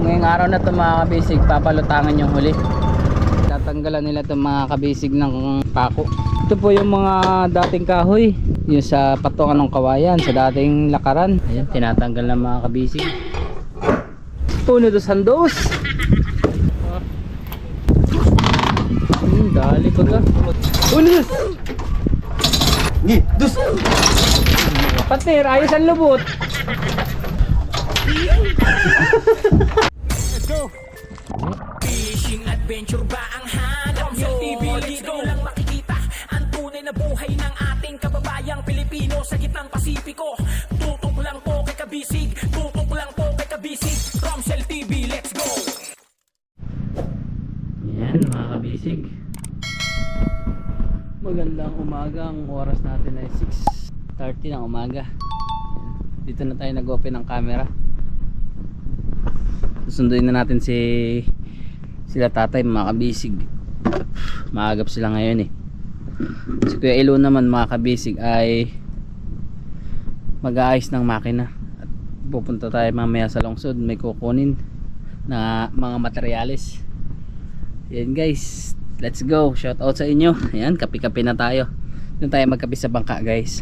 Ngayong araw na ito mga kabisig, papalutangan yung huli. Tatanggalan nila itong mga kabisig ng pako. Ito po yung mga dating kahoy, yung sa patungan ng kawayan, sa dating lakaran. Ayan, tinatanggal ng mga kabisig. Uno, dos, sandos. Dali ko ka. Uno, dos. Ni, dus. Patir, ayos ang lubot. Let's go. Fishing adventure ba ang hanap nyo? Dito lang makikita ang tunay na buhay ng ating kababayang Pilipino sa gitnang Pasipiko. Tutok lang po kay Kabisig, tutok lang po kay Kabisig. Romsel TV, let's go! Yan mga kabisig, magandang umaga. Ang oras natin ay 6:30 ng umaga. Dito na tayo nag-open ng camera. Susunduin na natin sila tatay mga kabisig. Maagap sila ngayon eh. Si Kuya Ilo naman mga kabisig ay mag-aayos ng makina at pupunta tayo mamaya sa lungsod. May kukunin na mga materyales. Yan guys, let's go. Shout out sa inyo. Ayan, kape-kape na tayo. Doon tayo magkape sa bangka guys.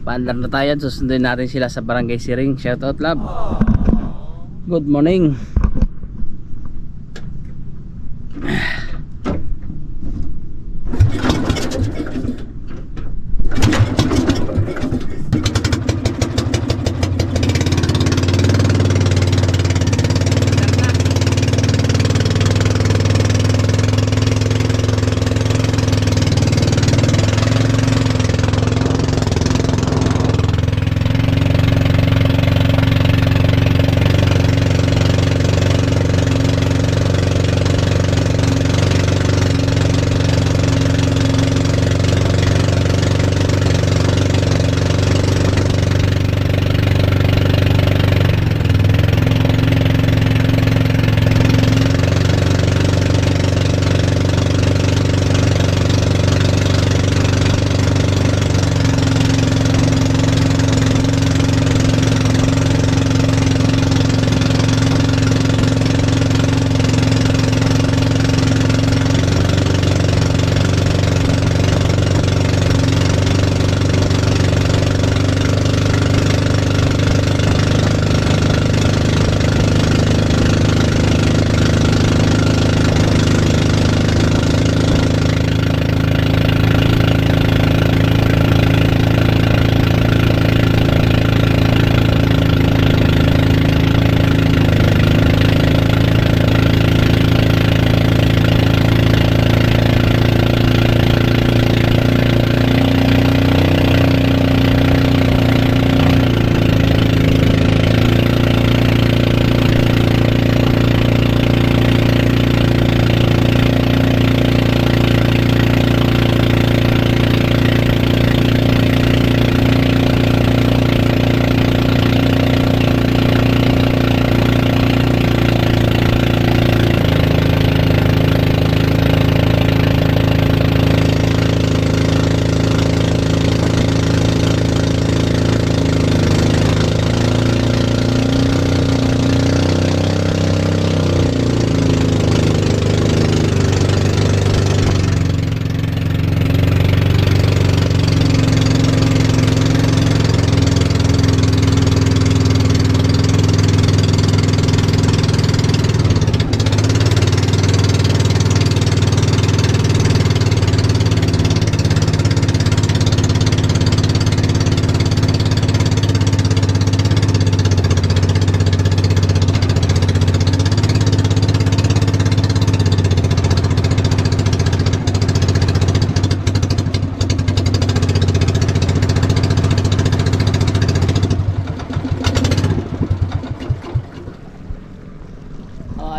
Paandar na tayo. Susunduin natin sila sa Barangay Siring. Shout out love. Good morning.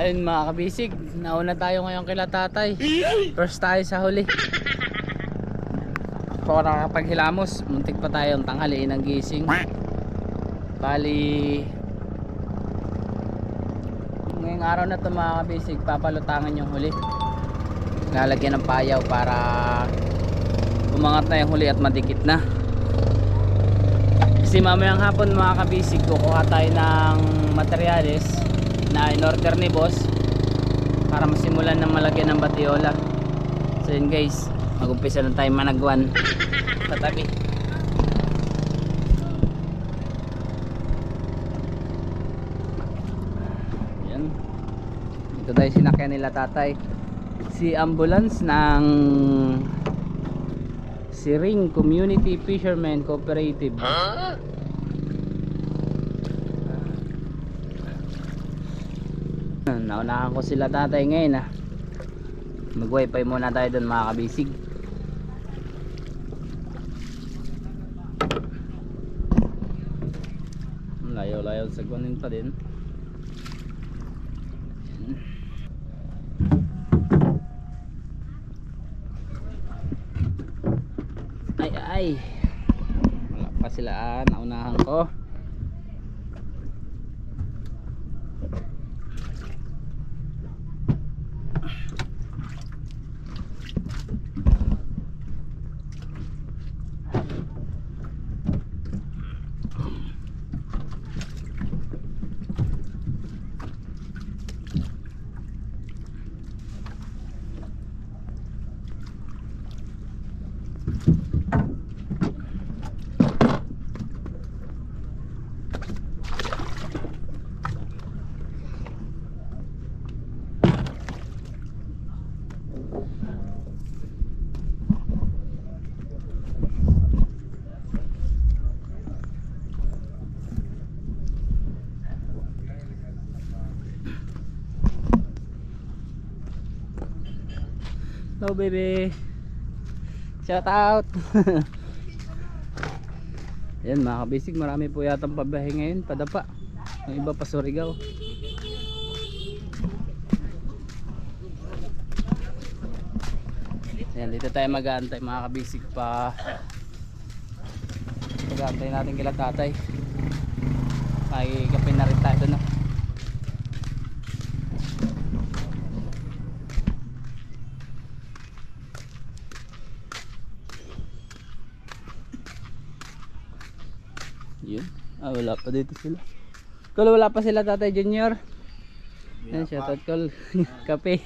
Ayun mga kabisig, nauna tayo ngayon kila tatay. First tayo sa huli. Kung nakapaghilamos, muntik pa tayong tanghaliin ng gising. Bali, ngayong araw na ito mga kabisig, papalutangan yung huli. Lalagyan ng payaw para umangat na yung huli at madikit na. Kasi mamayang hapon mga kabisig, kukuha tayo ng materyales na in-order ni boss para masimulan ng malagyan ng batiola. So yun guys, mag-umpisa na tayo managwan tatabi. Yan, ito tayo sinakyan nila tatay, si ambulance ng Siring Community Fishermen Cooperative. Naunahan ko sila tatay ngayon mag wifi muna tayo dun mga kabisig. Layo-layo sa gunin pa din. Ay wala pa sila, naunahan ko. Hello baby, shout out. Ayan mga kabisig, marami po yatang pabahe ngayon, padapa. Yung iba pa Surigao. Ayan, dito tayo mag-aantay mga kabisig pa. Mag-aantay natin kila tatay. Makikapin na rin tayo doon. Yun. Wala pa dito sila. Kung wala pa sila tatay Junior. Yan, shoutout call. Kape.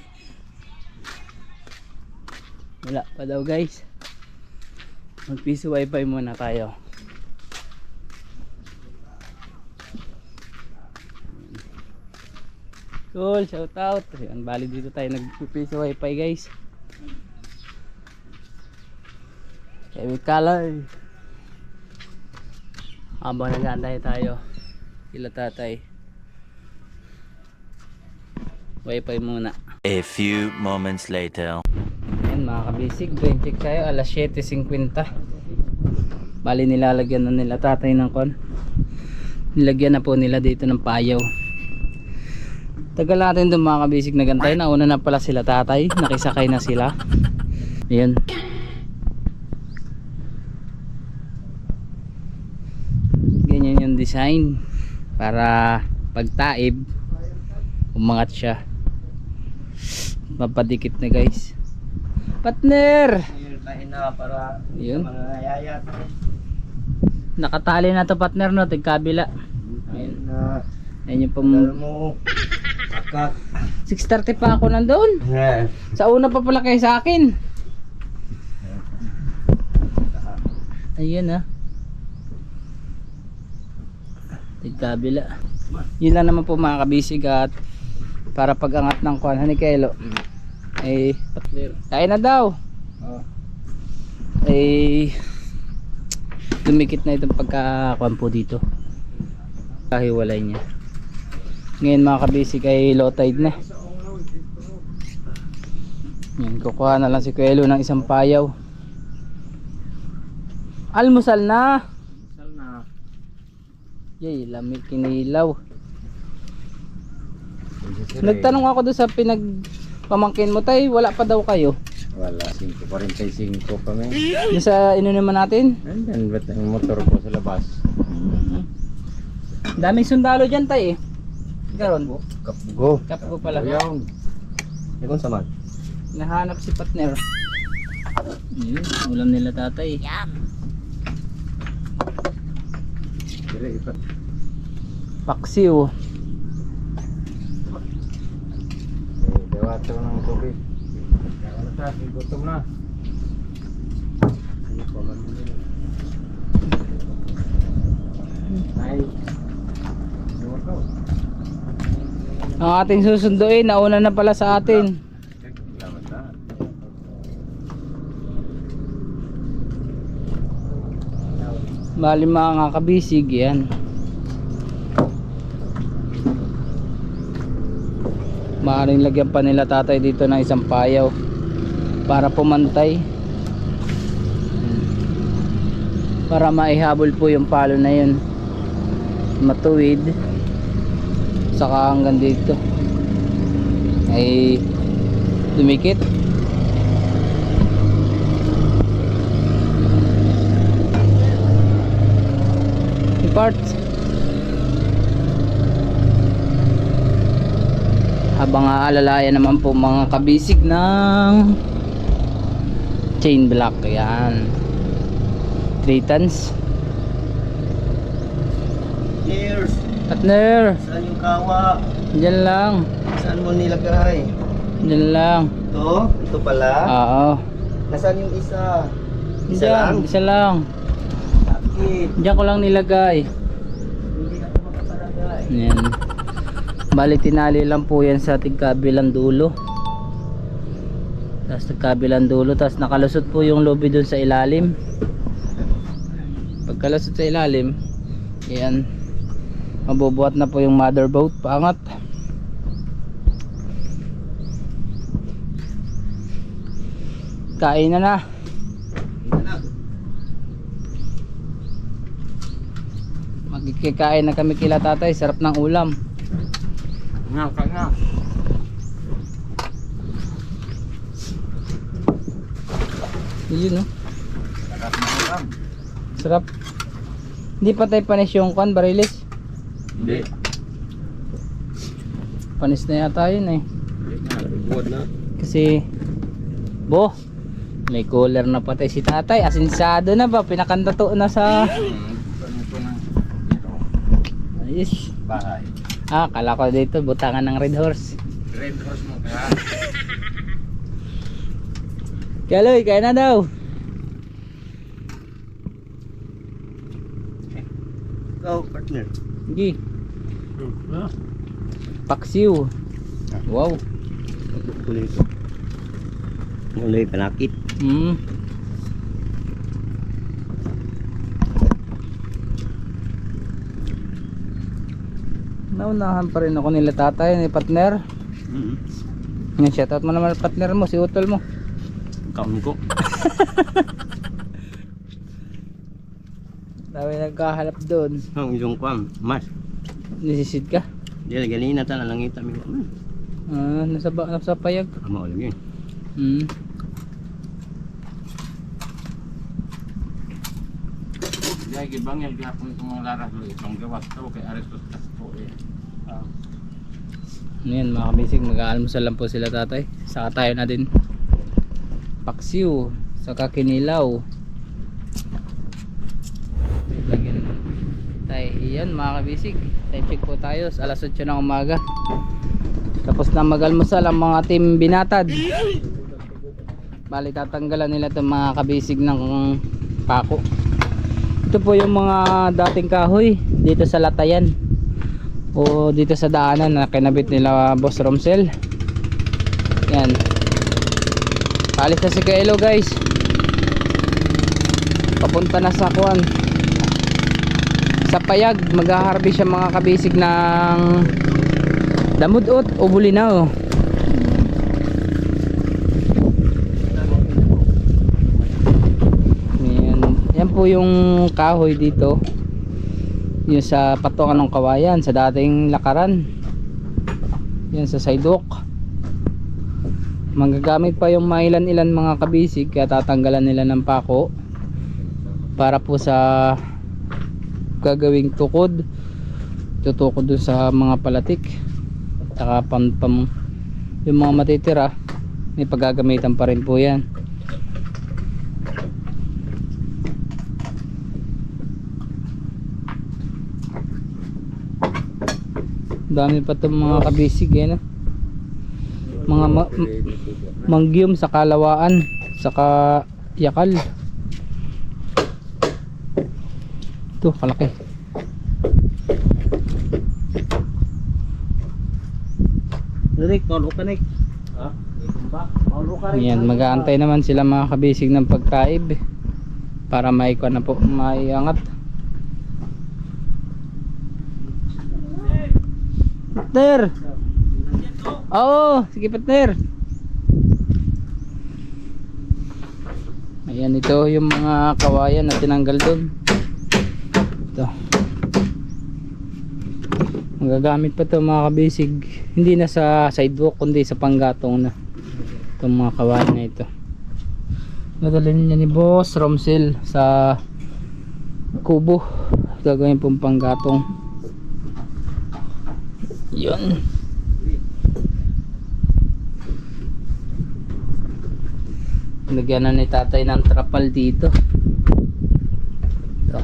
Wala pa daw guys. Mag-piso wifi muna tayo. Cool, shoutout. Yan, bali dito tayo nag-piso wifi guys. Kaya kalay. Habang nag-aantay tayo kila tatay, wifi muna. A few moments later. Ayan mga kabisig, brain check tayo, alas 7:50. Bali nilalagyan na nila tatay ng kon. Nilagyan na po nila dito ng payaw. Tagal natin doon mga kabisig nagantay. Nauna na pala sila tatay, nakisakay na sila. Ayan. Ganyan yung design para pagtaib umangat siya, mapadikit na guys. Partner, para yun, mangyayat. nakatali na to partner no, tigkabila. Ayun. Ayun yung Alam mo, akak. 6:30 pa ako nandun. Sa una pa pala kayo sa akin. Ayun tigkabila. Yun lang naman po mga kabisig, at para pag-angat ng kuwan ni Kelo ay kain na daw. Ay dumikit na itong pagkakuan po dito, kahiwalay niya. Ngayon mga kabisig ay low tide na. Yan, kukuha na lang si Kelo ng isang payaw. Almusal na. Yay, lamig kinilaw. Nagtanong ako doon sa pinagpamangkin mo tay, wala pa daw kayo. Wala, 5:45 kami. Yung sa ino naman natin. Andyan ba't ang motor ko sa labas? Daming sundalo dyan tay eh. Garon. Kapgo. Kapgo pala. Yung. Ikon sama. Nahanap si partner. Yun, ulam nila tatay. Dire ipat. Paksiw. Dewato ng tubig. Ano ta? Gutom na. Ano pa man nila? Ay. Suwakaw. Ang ating susunduin, nauna na pala sa atin. Salamat na. Bali mga kabisig yan. Maaaring lagyan pa nila tatay dito ng isang payaw para pumantay, para maihabol po yung palo na yun, matuwid, saka hanggang dito ay dumikit. Yung parts habang aalalayan naman po mga kabisig ng chain block. Yan, 3 tons. Cheers! Partner, Saan yung kawa? dyan lang, Saan mo nilagay? dyan lang. Ito? Ito pala? Oo, Nasaan yung isa? Isa dyan, lang? isa lang. Bakit? Dyan ko lang nilagay. Hindi na ako makapalagay. Yan, bali tinali lang po yan sa tigkabilang dulo, tapos tigkabilang dulo, tapos nakalusot po yung lobby dun sa ilalim. Pagkalusot sa ilalim, yan, mabubuhat na po yung mother boat paangat. Kain na na. Magkikain na kami kila tatay, sarap ng ulam. Nga, nga. Yun, no? Sarap na ulam. Sarap. Hindi pa tayo panis yung kwan, barilis. Hindi. Panis na yata yun eh. Hindi na. Buwad na. Kasi, may cooler na patay si tatay. Asinsado na ba? Pinakandato na sa... Ito na. Dito. Ayos. Bahay. Ah, kala ko dito, butangan ng Red Horse. Red Horse mo ka. Kaloy, kaya na daw. Ikaw, partner. Sige. Paksiw. Wow. Tuloy ito. Tuloy, panakit. Naunahan pa rin ako nila tatay ni partner. Yung shoutout mo naman partner mo, si utol mo. Kamu ko. Dami nagkahalap doon. Ang isang kwam, mas. Nisisid ka? Di na ganina ta na lang ita mi ko. Ah, nasa payag. Ama ulam yun. Dahil gibang yung gapon itong mga laras mo itong gawas to kay Aristos Castro eh. Ngayon mga kabisig, mag-aalmusal lang po sila tatay. Saka tayo na din. Paksiw, saka kinilaw. Lagyan tayo. Iyan mga kabisig, time check po tayo. Alas 8 ng umaga. Tapos na mag-almusal ang mga team binatad. Bali tatanggalan nila itong mga kabisig ng pako. Ito po yung mga dating kahoy dito sa latayan o dito sa daanan na kinabit nila Boss Romsel. Yan, palis na si Kaelo guys, papunta na sa kuan, sa payag. Mag-harvest siya mga kabisig ng damudot o bulinaw. Yan po yung kahoy dito, yung sa patungan ng kawayan sa dating lakaran. Yan sa sidewalk. Magagamit pa yung mailan-ilan mga kabisig, kaya tatanggalan nila ng pako para po sa gagawing tukod. Tutukod dun sa mga palatik, saka yung mga matitira may paggagamitan pa rin po yan. Dami pa itong mga kabisig eh, no? Mga mangyum sa kalawaan, saka yakal. Ito, kalaki. Rick, paulo ka, Nick. Ha? Paulo ka, Rick. Ayan, mag-aantay naman sila mga kabisig ng pagkaib para maikuha na po, maiangat. Partner! Oo, sige partner. Ayan, ito yung mga kawayan na tinanggal dun. Ito. Magagamit pa ito mga kabisig. Hindi na sa sidewalk kundi sa panggatong na. Itong mga kawayan na ito. Nadalhin niya ni Boss Romsel sa kubo. Gagawin pong panggatong. Yun. Lagyan na ni tatay ng trapal dito. Ito.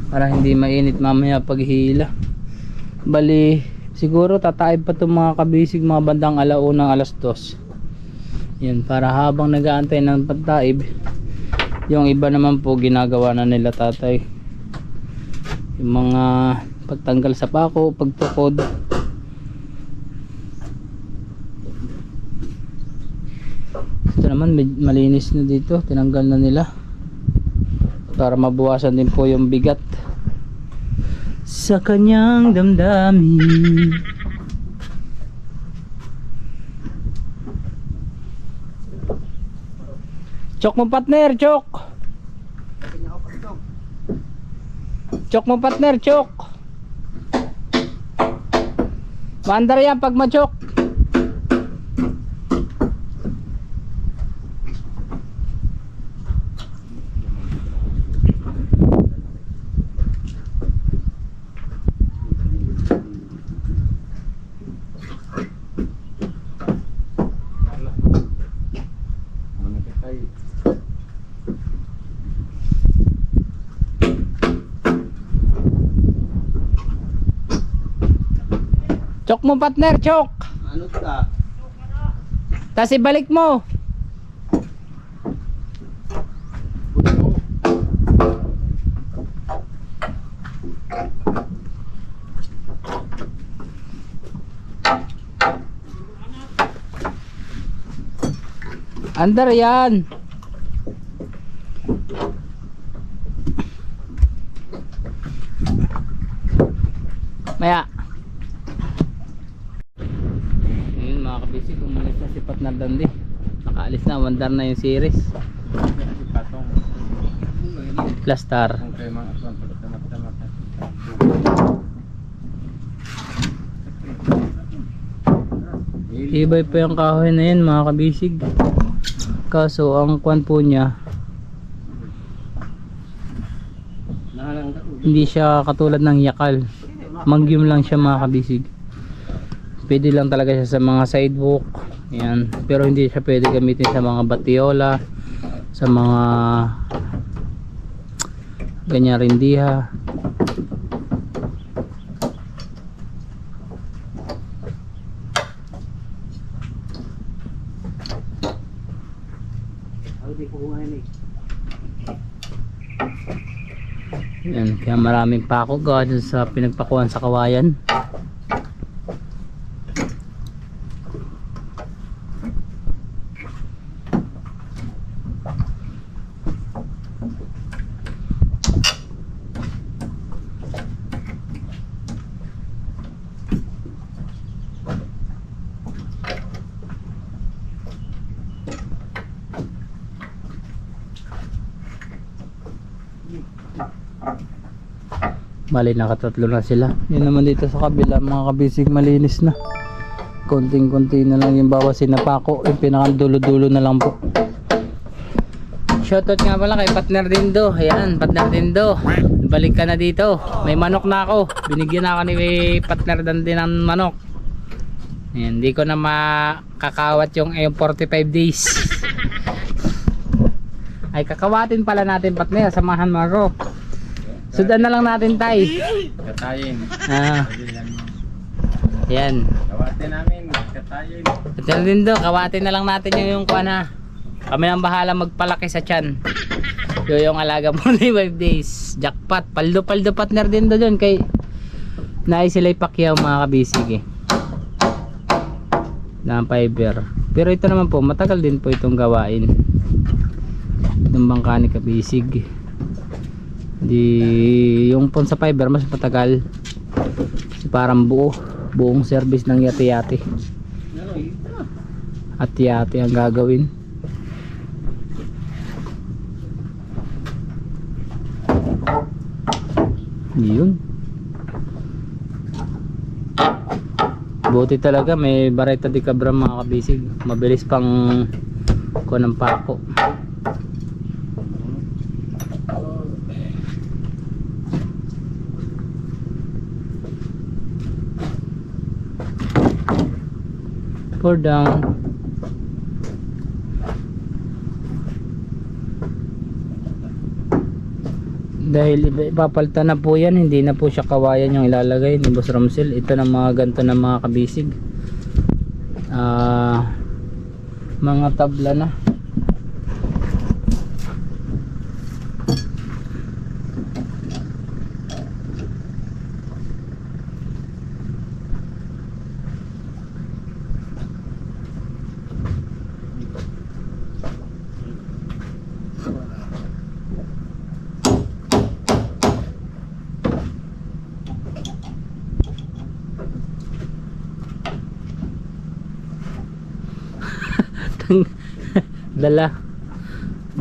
Para hindi mainit mamaya paghihila. Bali, siguro tataib pa itong mga kabisig mga bandang alaunang alas 2. Yan, para habang nag-aantay ng pagtaib, yung iba naman po ginagawa na nila tatay. Yung mga pagtanggal sa pako, pagtukod. Ito naman malinis na dito, tinanggal na nila para mabawasan din po yung bigat sa kanyang damdamin. Chok mo partner, chok. Chok mo partner, chok. Maandar yan pag machok. Chok mo partner, chok. Ano ka? Tas ibalik mo. Andar yan. Maya. Ayun mga kabisig, umalis na si Partner Dandy. Nakaalis na, wandar na yung series. Plastar. Okay, mga aswan. Ibay pa yung kahoy na yun mga kabisig. Kaso ang kwan po niya, hindi siya katulad ng yakal. Mangyum lang siya mga kabisig. Pwede lang talaga siya sa mga sidewalk. Ayan. Pero hindi siya pwede gamitin sa mga batiola, sa mga ganyan rindiha. Yan, kaya maraming pako gawa dyan sa pinagpakuan sa kawayan. Bali nakatatlo na sila. Yun naman dito sa kabila mga kabisig, malinis na. Konting-konti na lang yung bawasin na pako. Yung pinakadulo-dulo na lang po. Shoutout nga pala kay Partner Dindo. Ayan, Partner Dindo, balik ka na dito. May manok na ako. Binigyan ako ni Partner Dandi ng manok. Ayan, hindi ko na makakawat yung 45 days. Ay kakawatin pala natin partner, samahan mo ako. Sudan na lang natin tay. Katayin. Yan. Kawate namin, katayo. Ito din do, kawatin na lang natin yung kuha na. Kami ang bahala magpalaki sa tiyan. Yung alaga mo ni 5 days. Jackpot. Paldo partner din do dyan kay Naay sila'y Pacquiao mga kabisig eh. Na fiber. Pero ito naman po, matagal din po itong gawain. Itong bangka ni kabisig. Di, yung pon sa fiber mas matagal. Kasi parang buong service ng yati-yati. At yati ang gagawin. Yun. Buti talaga may Barreta de Cabra mga kabisig. Mabilis pang kuha ng pako. Pour down. Dahil ipapalitan na po yan, hindi na po siya kawayan yung ilalagay ni Boss Ramsel. Ito na mga ganito na mga kabisig. Mga tabla na.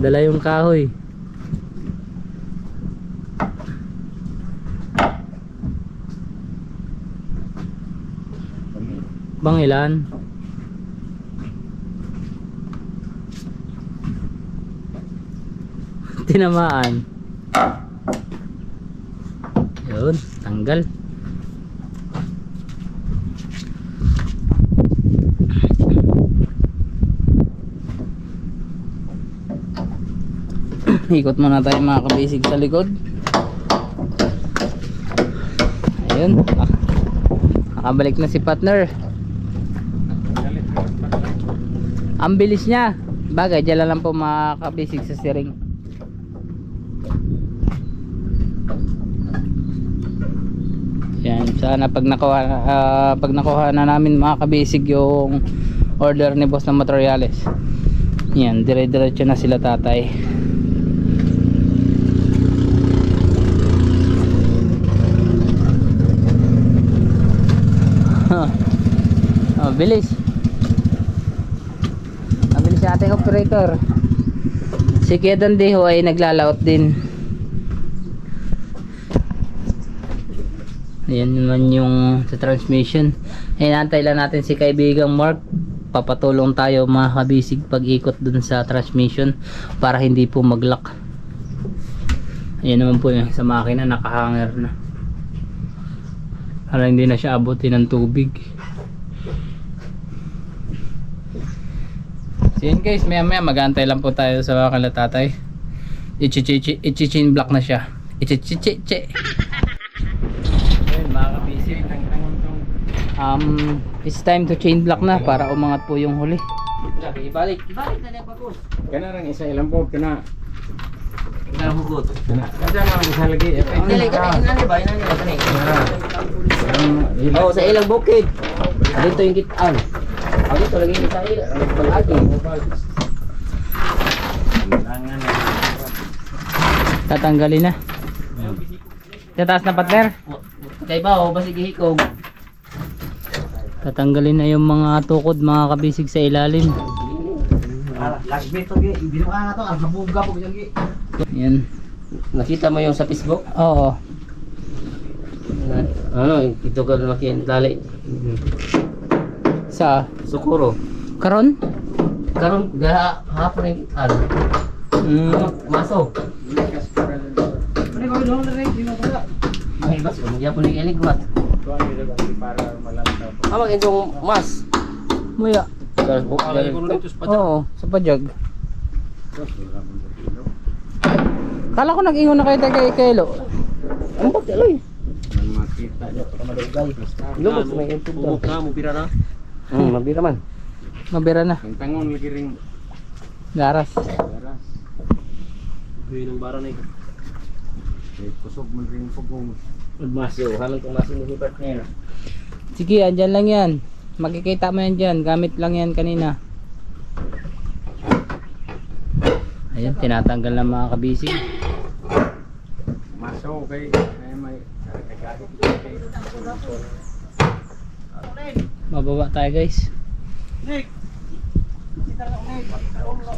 dala yung kahoy. Bang ilan? Tinamaan. Yun, tanggal. Ikot muna tayo mga kabisig sa likod. Ayun, nakabalik na si partner. Ang bilis niya. Bagay, dyan lang po mga kabisig sa steering. Yan, sana pag nakuha na namin mga kabisig yung order ni boss ng materials. Yan, dire-diretso na sila tatay. Bilis. Mabilis sa ating operator. Si Kuya Dandeho ay naglalaot din. Ayan naman yung sa transmission. Hinantay lang natin si kaibigang Mark. Papatulong tayo mga kabisig pag ikot dun sa transmission para hindi po mag-lock. Ayan naman po yung sa makina, nakahanger na para hindi na siya abutin ng tubig. So yun guys, maya maya mag-aantay lang po tayo sa kala tatay. I-chain block na siya. I-chain. Ayun mga kabisig. It's time to chain block na para umangat po yung huli. Ibalik na niya pagod. Kana lang isa ilang po kana. Kana hugot. Kada lang isa lagi. Inani ba? Oh, sa ilang bukid. Dito yung kitaan. Dito lagi sa ilang palagi. Tatanggalin na. Tataas na partner. Kay ba o basi gihikog. Tatanggalin na yung mga tukod mga kabisig sa ilalim. Lagbit to gi, binuha na to, ang habuga po gi. Yan. Nakita mo yung sa Facebook? Oo. Ano, ito ka nakintali. Sa Sukuro. karon? Karon hapon yung ano. Maso. Ay, bas, umaya po yung iligwat. Amag itong mas. Muya. Oo, sa pajag. Kala ko nag-ingon na kayo tayo kay Kelo. Ang bakit aloy? Kita niyo para madugay. Lumos may intog daw. Bubok na mo pira na. Mabira man. Mabira na. Ang tangon lagi ring Garas. baras. Buhay ng bara na kusog man ring pugong. Masyo, halang kung masyo ni partner. Sige, andyan lang yan. Makikita mo yan dyan. Gamit lang yan kanina. Ayan, tinatanggal ng mga kabisig. Maso kay may Mababa tayo guys.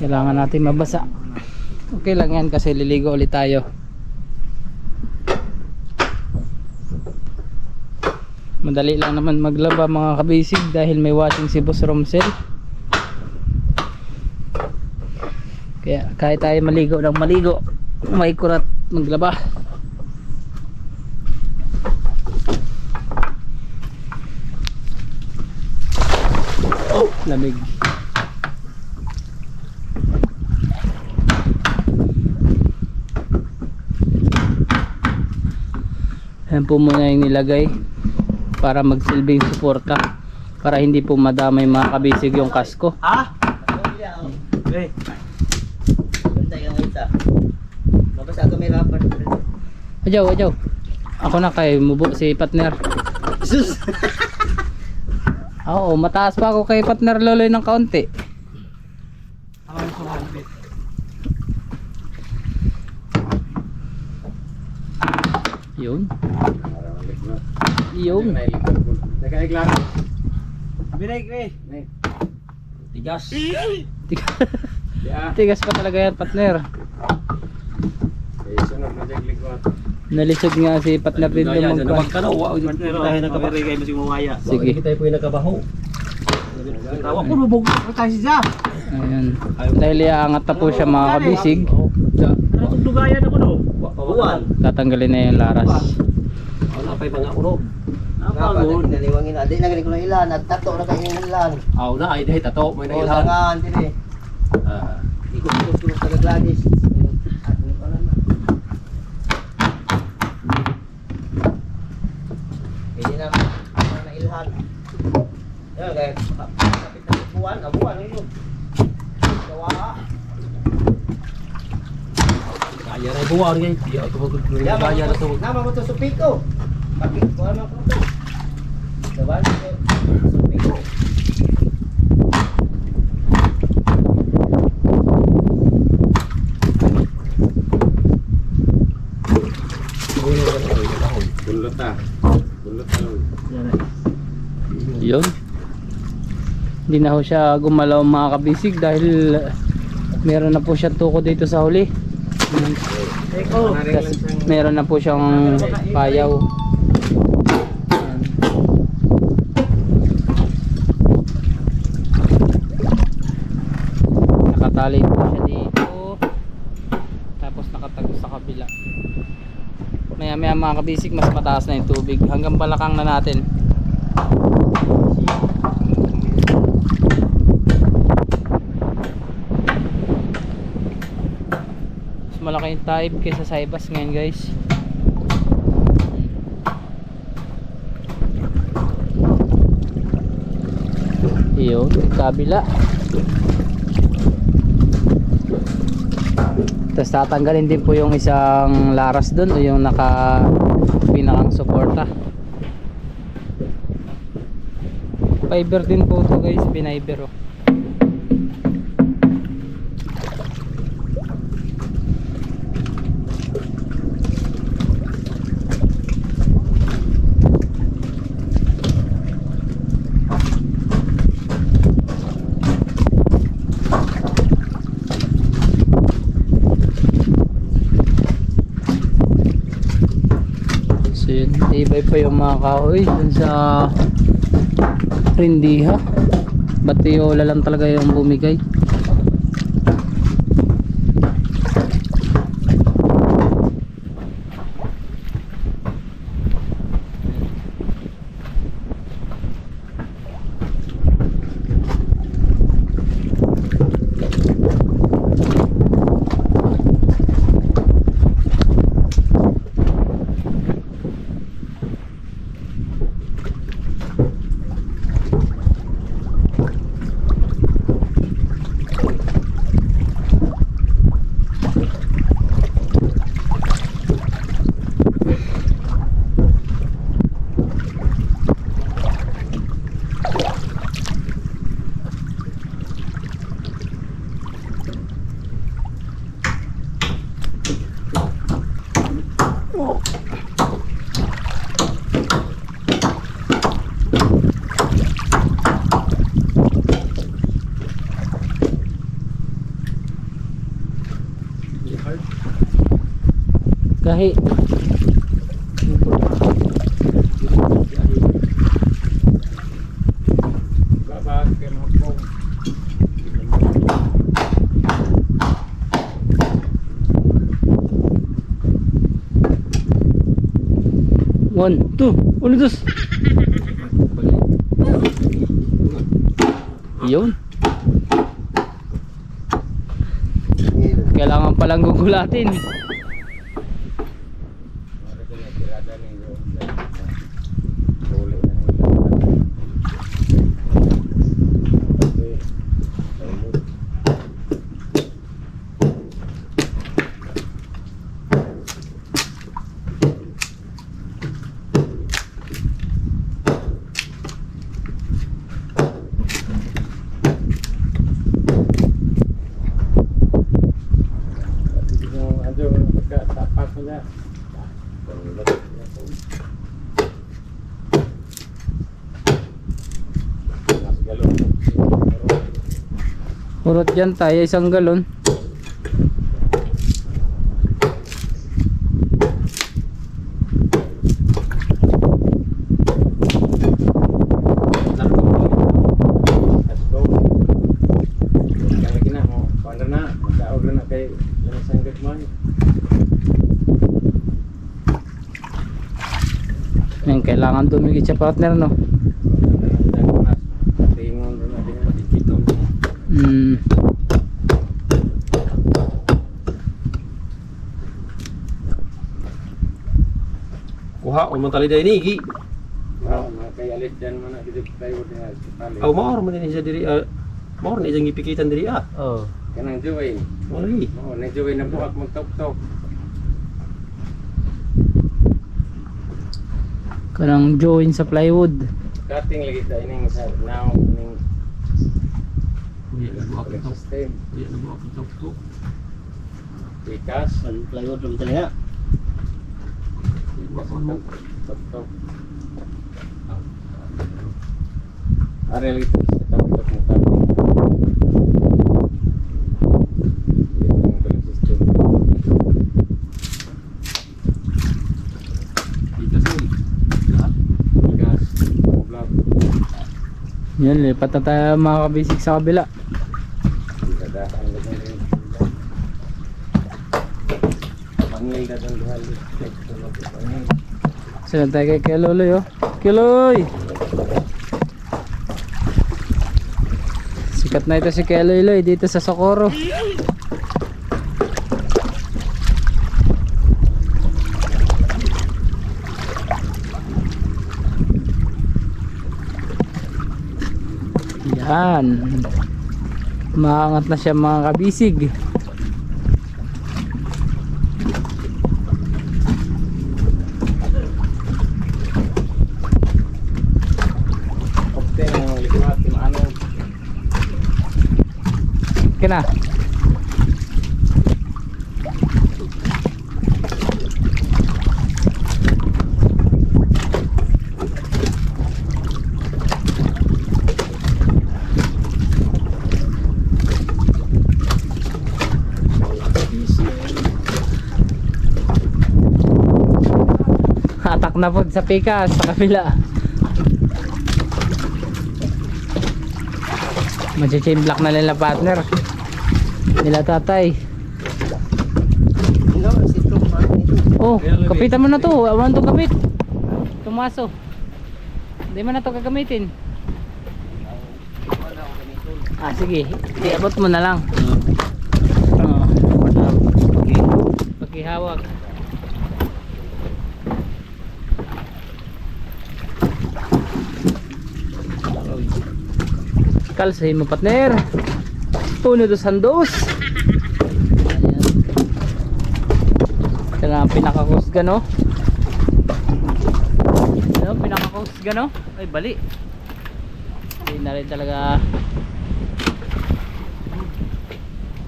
Kailangan natin mabasa. Okay lang yan kasi liligo ulit tayo. Madali lang naman maglaba mga kabisig dahil may washing si Boss Romsel. Kaya kahit tayo maligo ng maligo, may kurat maglaba. Oh, lamig. Ayan po muna yung nilagay para magsilbing suporta para hindi po madamay mga kabisig yung kasko. Ha? Eh. Ganda yung kita. Mabasa ka may rapper. Ajaw. Ako na kay mubo si partner. Sus! Oo, mataas pa ako kay partner Loloy ng kaunti. Yun. Yun. Nagkaiglaro. Binay kre. Tigas. Tigas pa talaga yan partner. Sunod na jaglig ko. Nalisod nga si partner din yung magpa. Kano, wa Tayo nagkabari kay masing mawaya. Sige. Kita po yung nagkabaho. Tawa ko lubog tayo siya. Ayan. Dahil iaangat na po siya mga kabisig, Dugayan ako no. Buwan. tatanggalin na yung laras. Wala pa yung mga unog. Dapat Naliwangin na. Di na ganit ko na ilan. Nagtato na kayo ng ilan. Aw na ay dahil tato mo O, na tangan. Dili. Ikot-ikot sa Gladys. Pwede na na ilhan. Yan kaya kapit na buwan. Buwan na yun. Gawa. Kaya na buwan niya. Iya ko magkulo kaya na to. Nama mo to supiko. Bakit ko ano ko to? Diba? Supiko. Bulot ta. Bulot ta. Yun. Hindi na ho siya gumalaw mga kabisig dahil meron na po siya tuko dito sa huli. Kasi meron na po siyang payaw. Ayan. Nakatali po siya dito. Tapos nakatago sa kabila. Maya maya mga kabisig, mas mataas na yung tubig. Hanggang balakang na natin. Mas malaki yung tide kaysa sa ibas ngayon guys. Yun, kabila. Tapos tatanggalin din po yung isang laras doon o yung naka pinakang suporta. Fiber din po to guys, piniber oh. Ibay pa yung mga kahoy dun sa rindiha. Batiola lang talaga yung bumigay. Gahi. One, two, uno, dos. Yun. Kailangan palang gugulatin. Urot dyan tayo, 1 galon. Yan, kailangan dumigit sa partner, no? Kuha o man tali day nigi. Kaya alit dyan man na dito tayo na tali. Aw maor man din siya diri. Maor ni isang gipikitan diri Oh. Kanang Joey. Mali. Oo, na Joey na buhak magtok-tok. Kanang join sa plywood. Cutting lagi tayo ning sa now ning system. Ikas. Plywood lang talaga. Tok-tok. Are lagi sa tok-tok mo cutting. Yung system. Gas. Block. Yan, lipat na tayo mga kabisig sa kabila. Dadahan lagi rin. Pangil na doon duhal. Sila tayo kay Keloy, oh. Keloy! Sikat na ito si Keloy dito sa Socorro. Yan. Maangat na siya mga kabisig. Opte ng likwat, ano. Kena. Atak na po sa pikas sa kabila. Mag-chain block na nila partner. Nila tatay. Oh, kapitan mo na to. Awan to kapit. Tumaso. Hindi mo na to gagamitin. Ah, sige. Iabot mo na lang. Oh. Paghihawak. Kalsahin mo partner. 1, 2, 2. Ayan. Ito na ang pinakakusga, no? Ito pinakakusga, no? Ay bali. Hindi na rin talaga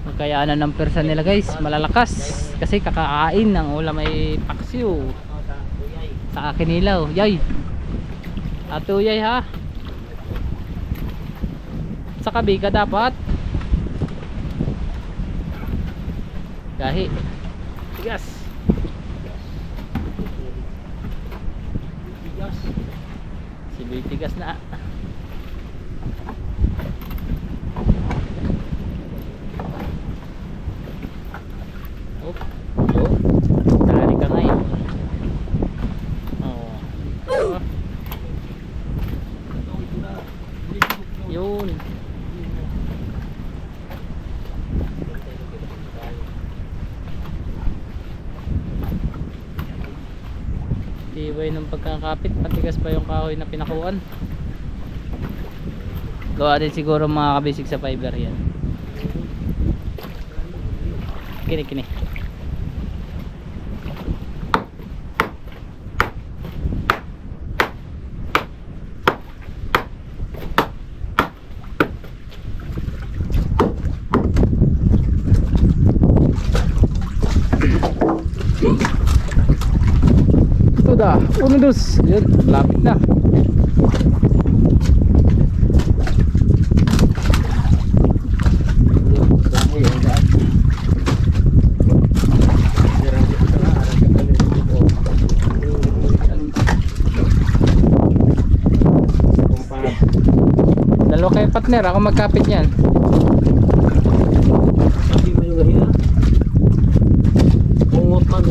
magkayaanan ng persa nila guys. Malalakas kasi kakakain ng ulam ay paksiw sa akin nilaw. Yay atuyay ha. Sa kabika dapat gahi tigas Tigas na. Oh, yun. Tali ka nga eh. Oh. Yun. Tibay ng pagkakapit, matigas pa yung kahoy na pinakuan. Gawa din siguro mga kabisig sa fiber yan. Kini. Ito dah, 1, 2. Yun, lapit na. Dalawa kayo partner, ako magkapit yan. Hindi mo yung gahiya. Ungot man.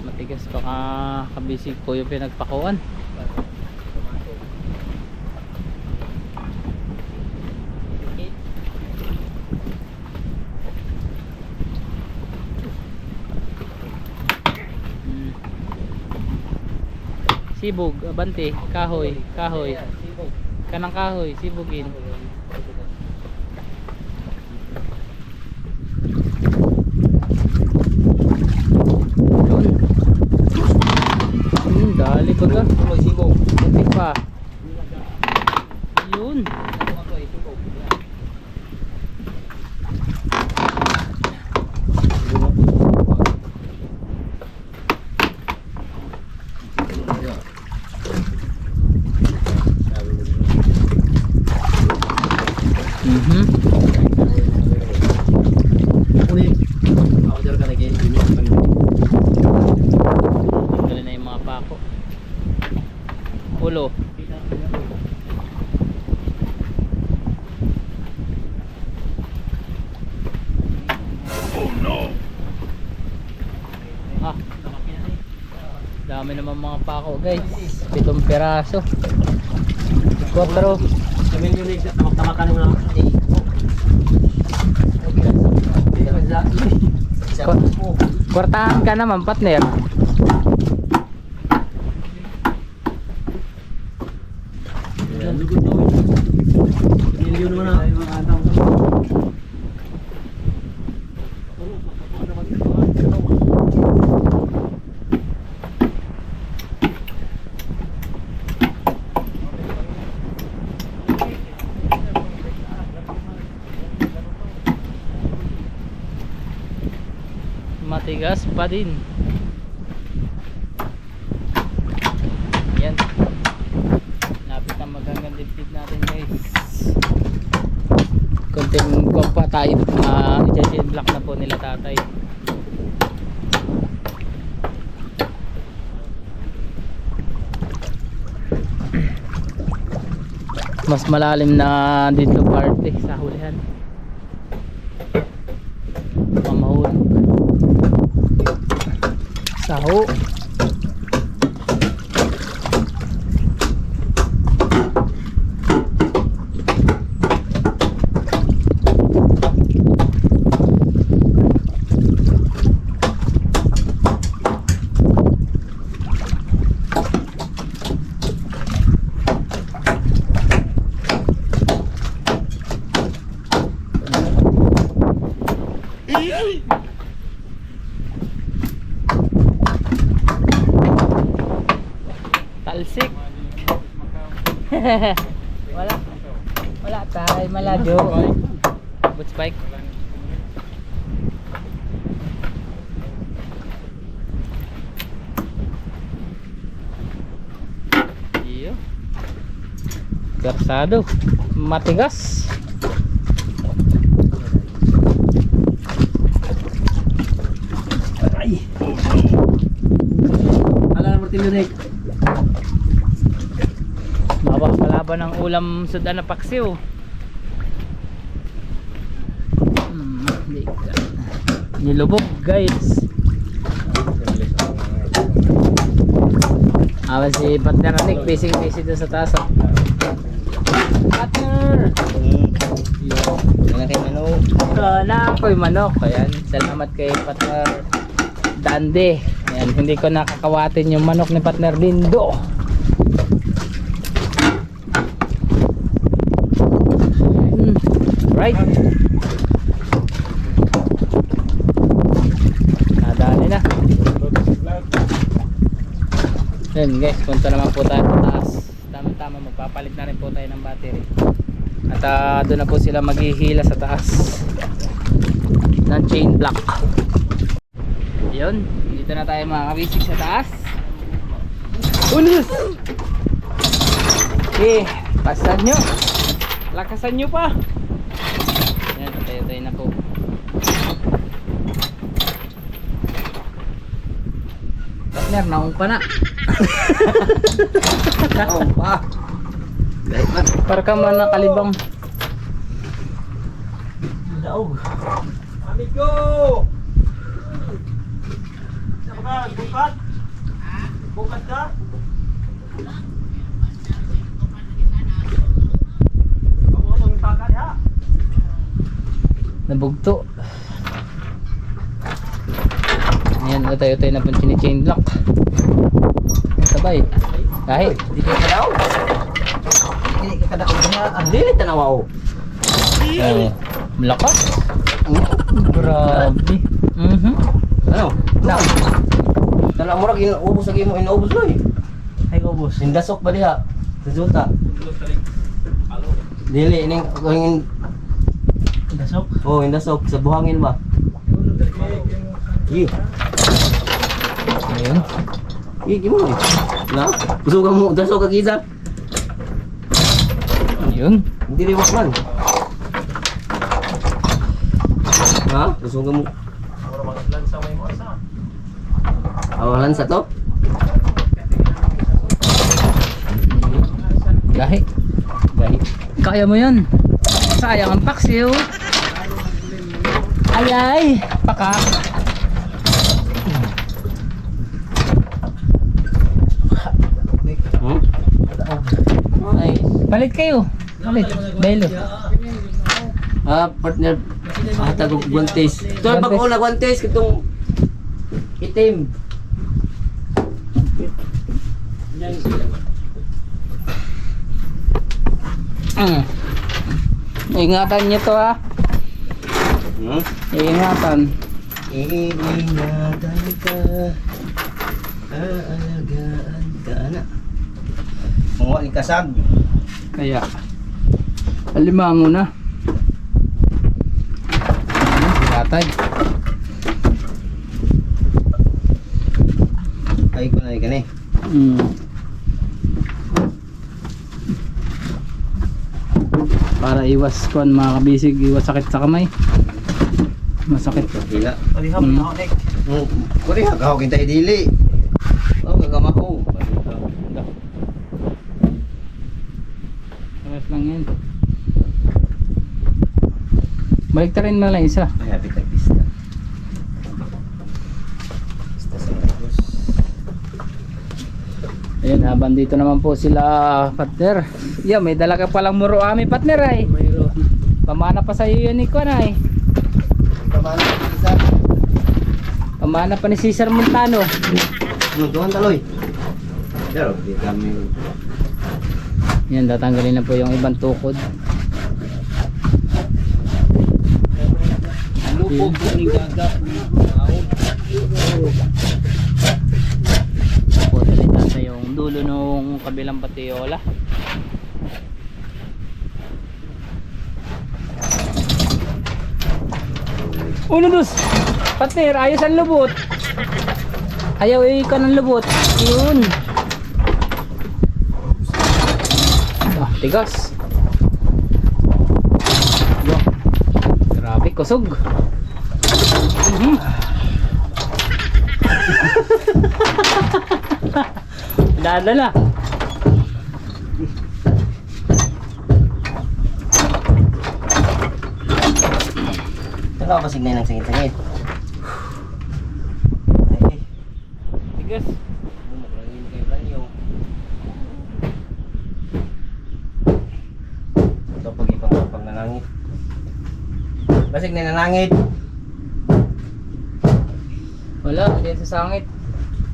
Matigas baka kabisig po yung pinagpakuan. Sibog, abante, kahoy, kanang kahoy, sibugin. Dali baga. Buti pa. Yun. Dali na yung mga pako. Ulo. Ah, dami naman mga pako guys. 7 peraso. 4. Sabihin nyo rin, tamak-tamakan mo na. Kwartahan ka naman partner. Lugod daw. Milyon mo na. Matigas pa din. Yan. Lapit na maghanggang dibdib natin guys. Konting kompa tayo. I-chain block na po nila tatay. Mas malalim na dito parte sa hulihan. Mamahulog. Saho. Talsik. Wala Tayo malajo. Boots bike. Iyo. Garsado. Matigas. Ay. Ala na Martin Yurek. Mabakalaban ng ulam sudan na paksiw. Hindi ka. Nilubog guys. Awan si partner na Nick, busy doon sa taas. Oh. Partner! Yan kay Mano. Na ako'y manok. Ayan, salamat kay partner Dande. Ayan, hindi ko nakakawatin yung manok ni partner Lindo. Right. Nadali na. Yan guys, punta naman po tayo sa taas. Tama-tama, magpapalit na rin po tayo ng battery. At doon na po sila maghihila sa taas ng chain block. Yun, dito na tayo mga kabisig sa taas. Ulis! Okay, pasan nyo. Lakasan nyo pa. Yan, tayo na po. Partner, naong pa na. Naong pa. Dahil pa. Para ka man nakalibang. Daog. Amigo! Saan ka? Bukat? Bukat ka? Ako ang takad ha? Nabugto. Ayan, tayo na po chain block. Sabay. Kahit. Di ka daw? Hindi ka daw na. Ang dilit na nawaw. Malakas. Grabe. Ano? Na. Dala mo rin ubos lagi mo inaubos lo eh. Ay ubos. Indasok ba diha? Resulta. Dili ning indasok. Oh, indasok sa buhangin ba? Yi. Ayun. Yi gimo ni. Na? Gusto ka mo dasok ka giza? Ayun. Hindi liwak man. Ha? Gusto ka mo? Awalan sa to? Gahi. Gahi. Kaya mo yan. Sayang ang paksiw. Ay. Paka. Ay. Palit kayo. Palit. Belo. Partner. Tagog guantes. Ito pag una guantes kitong itim. Ingatan niyo to ha. Ingatan. Ingatan ka. Aalagaan ka na. Mga ikasag. Kaya alimango na. Katay. Ay ko na ikani. Para iwas kon mga kabisig, iwas sakit sa kamay. Masakit. Hila. Kuri ha kita dili. Oh gagamaho. Ayos lang yan. Balik ta rin na lang isa. Ay happy tag pista. Pista sa Marcos. Ayun, habang dito naman po sila partner. Yeah, may dala ka palang muro ami partner ay. Mayroon. Pamana pa sa iyo yan Iko na ay. Pamana pista. Pamana pa ni Cesar Montano. Doon taloy. Pero di kami. Yan, tatanggalin na po yung ibang tukod. Lupog ni gaga. Putalitan na yung dulo nung kabilang patiola. Uno, dos. Partner, ayos ang lubot. Ayaw ka ng lubot. Yun. Ah, tigas. Yo. Grabe, kusog. Dadala. Ito ka pasignay ng singit-singit. Ay, Tigas. maglangin kayo lang yung. Ito pag nanangit. Basignay nanangit. Wala, hindi sa sangit.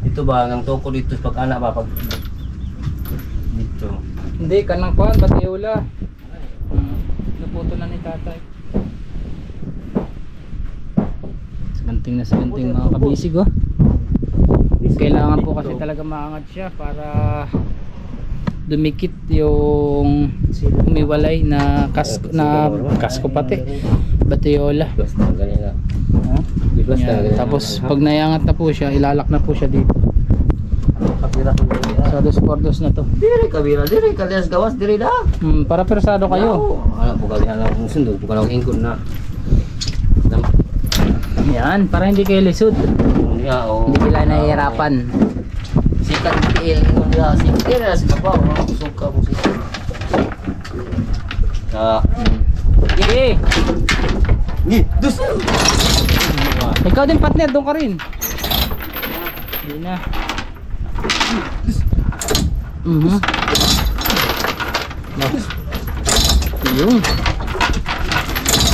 Ito ba, ang toko dito pag anak ba? Pag dito. Hindi, kanang kuhan, pati ula. Naputo na ni tatay. Saganting na saganting mga kabisig oh. Kailangan po kasi talaga maangat siya para dumikit yung umiwalay na kasko pati. Batiola. Basta ganyan na. Yan. Tapos pag nayangat na po siya, ilalak na po siya dito. Kapira ko ganyan. Sa dos por dos na to. Diri kabira, diri kalias gawas, diri da. Para persado kayo. Ano po kami alam mo sundo, po lang ingkod na. Yan, para hindi kayo lisod. Ya, oh. Hindi sila nahihirapan. Sikat tiil mo dia, sikat na sa kabaw, suka mo sikat. Sige! Ni, dus. Ikaw din partner, doon ka rin. Hindi na. Yun.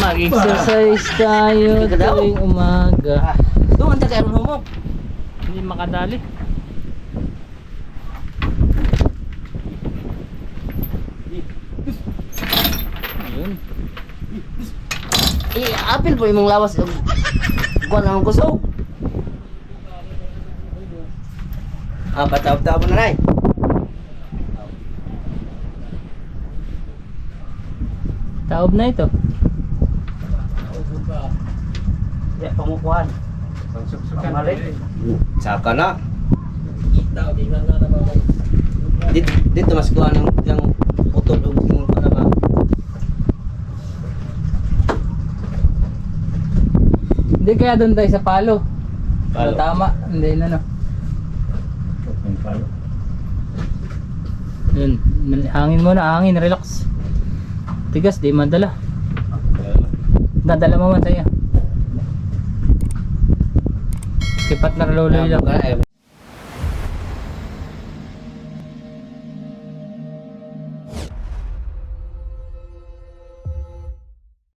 Mag-exercise tayo tuwing umaga. Doon ta kay humok. Hindi makadali. Ayun. Apil po imong lawas. Kuan ang kusog. Patawag-tawag na ray. Taob na ito. Ya pangukuhan. Saka na. Dito mas kuha ng utol o yung ba? Hindi kaya doon tayo sa palo. Palo. Tama. Hindi na no. Yun. Hangin muna, hangin. Relax. Tigas, di madala. Nadala mo man tayo. Kipat na lolo lang.